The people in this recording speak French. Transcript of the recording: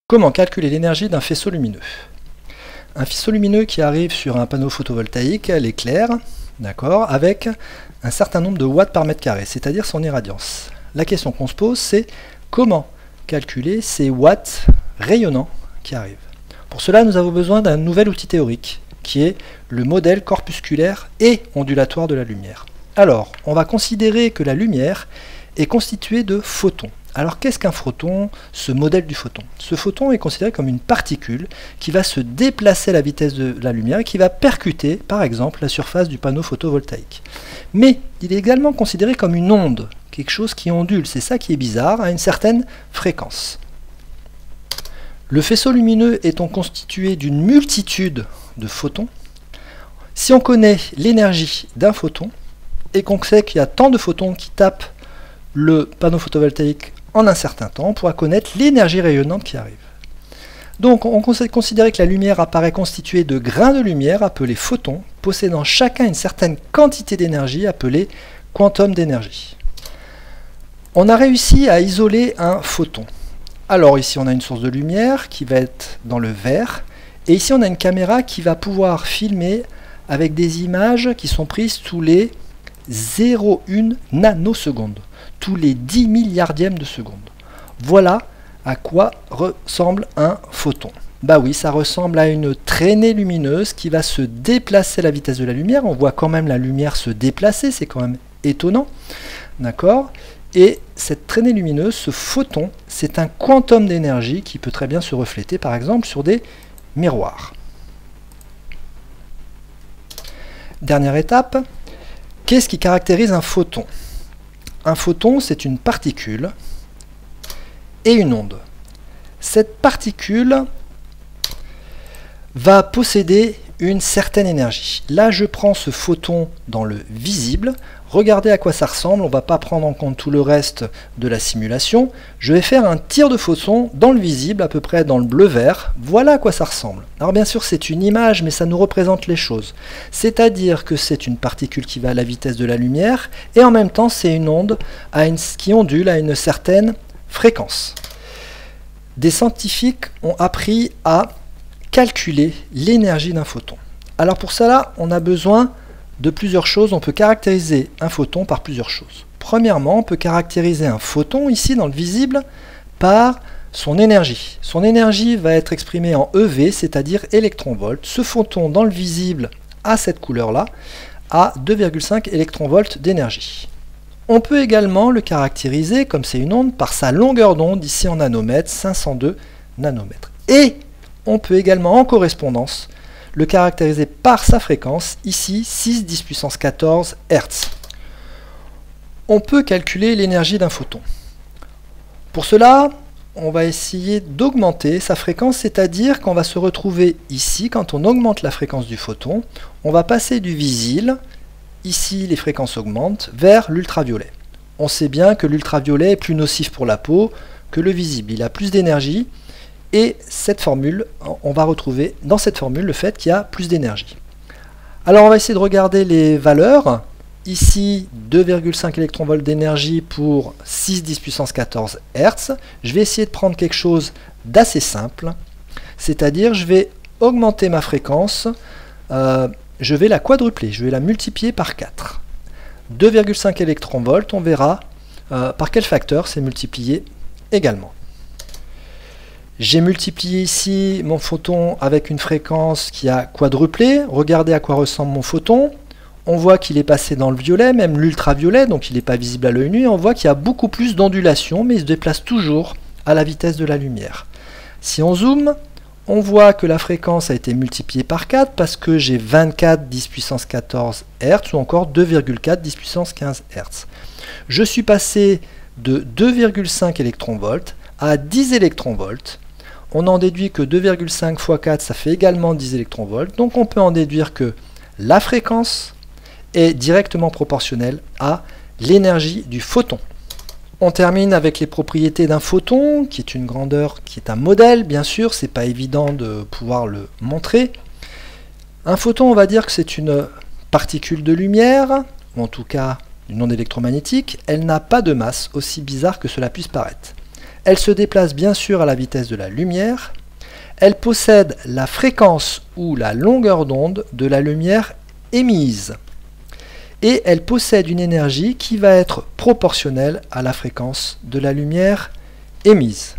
Comment calculer l'énergie d'un faisceau lumineux? Un faisceau lumineux qui arrive sur un panneau photovoltaïque, l'éclair, d'accord, avec un certain nombre de watts par mètre carré, c'est-à-dire son irradiance. La question qu'on se pose, c'est comment calculer ces watts rayonnants qui arrivent. Pour cela, nous avons besoin d'un nouvel outil théorique, qui est le modèle corpusculaire et ondulatoire de la lumière. Alors, on va considérer que la lumière est constituée de photons. Alors qu'est-ce qu'un photon, ce modèle du photon? Ce photon est considéré comme une particule qui va se déplacer à la vitesse de la lumière et qui va percuter, par exemple, la surface du panneau photovoltaïque. Mais il est également considéré comme une onde, quelque chose qui ondule, c'est ça qui est bizarre, à une certaine fréquence. Le faisceau lumineux étant constitué d'une multitude de photons, si on connaît l'énergie d'un photon, et qu'on sait qu'il y a tant de photons qui tapent le panneau photovoltaïque en un certain temps, on pourra connaître l'énergie rayonnante qui arrive. Donc on conseille de considérer que la lumière apparaît constituée de grains de lumière appelés photons, possédant chacun une certaine quantité d'énergie appelée quantum d'énergie. On a réussi à isoler un photon. Alors ici on a une source de lumière qui va être dans le vert, et ici on a une caméra qui va pouvoir filmer avec des images qui sont prises tous les 0,1 nanosecondes, tous les 10 milliardièmes de seconde. Voilà à quoi ressemble un photon. Bah oui, ça ressemble à une traînée lumineuse qui va se déplacer à la vitesse de la lumière. On voit quand même la lumière se déplacer, c'est quand même étonnant. D'accord ? Et cette traînée lumineuse, ce photon, c'est un quantum d'énergie qui peut très bien se refléter par exemple sur des miroirs. Dernière étape, qu'est-ce qui caractérise un photon? Un photon, c'est une particule et une onde. Cette particule va posséder une certaine énergie. Là, je prends ce photon dans le visible. Regardez à quoi ça ressemble. On ne va pas prendre en compte tout le reste de la simulation. Je vais faire un tir de photon dans le visible, à peu près dans le bleu-vert. Voilà à quoi ça ressemble. Alors bien sûr, c'est une image, mais ça nous représente les choses. C'est-à-dire que c'est une particule qui va à la vitesse de la lumière, et en même temps, c'est une onde qui ondule à une certaine fréquence. Des scientifiques ont appris à calculer l'énergie d'un photon. Alors pour cela, on a besoin de plusieurs choses. On peut caractériser un photon par plusieurs choses. Premièrement, on peut caractériser un photon, ici dans le visible, par son énergie. Son énergie va être exprimée en EV, c'est-à-dire électronvolts. Ce photon dans le visible a cette couleur-là, a 2,5 électronvolts d'énergie. On peut également le caractériser, comme c'est une onde, par sa longueur d'onde, ici en nanomètres, 502 nanomètres. Et on peut également, en correspondance, le caractériser par sa fréquence, ici 6 × 10⁻14 Hz. On peut calculer l'énergie d'un photon. Pour cela, on va essayer d'augmenter sa fréquence, c'est-à-dire qu'on va se retrouver ici, quand on augmente la fréquence du photon, on va passer du visible, ici les fréquences augmentent, vers l'ultraviolet. On sait bien que l'ultraviolet est plus nocif pour la peau que le visible, il a plus d'énergie. Et cette formule, on va retrouver dans cette formule le fait qu'il y a plus d'énergie. Alors on va essayer de regarder les valeurs. Ici, 2,5 électronvolts d'énergie pour 6 × 10⁻14 Hz. Je vais essayer de prendre quelque chose d'assez simple. C'est-à-dire, je vais augmenter ma fréquence. Je vais la quadrupler. Je vais la multiplier par 4. 2,5 électronvolts, on verra par quel facteur c'est multiplié également. J'ai multiplié ici mon photon avec une fréquence qui a quadruplé. Regardez à quoi ressemble mon photon. On voit qu'il est passé dans le violet, même l'ultraviolet, donc il n'est pas visible à l'œil nu. On voit qu'il y a beaucoup plus d'ondulation, mais il se déplace toujours à la vitesse de la lumière. Si on zoome, on voit que la fréquence a été multipliée par 4 parce que j'ai 24 × 10⁻14 Hz ou encore 2,4 × 10⁻15 Hz. Je suis passé de 2,5 électronvolts à 10 électronvolts. On en déduit que 2,5 x 4, ça fait également 10 électronvolts. Donc on peut en déduire que la fréquence est directement proportionnelle à l'énergie du photon. On termine avec les propriétés d'un photon, qui est une grandeur, qui est un modèle, bien sûr, c'est pas évident de pouvoir le montrer. Un photon, on va dire que c'est une particule de lumière, ou en tout cas une onde électromagnétique. Elle n'a pas de masse, aussi bizarre que cela puisse paraître. Elle se déplace bien sûr à la vitesse de la lumière. Elle possède la fréquence ou la longueur d'onde de la lumière émise. Et elle possède une énergie qui va être proportionnelle à la fréquence de la lumière émise.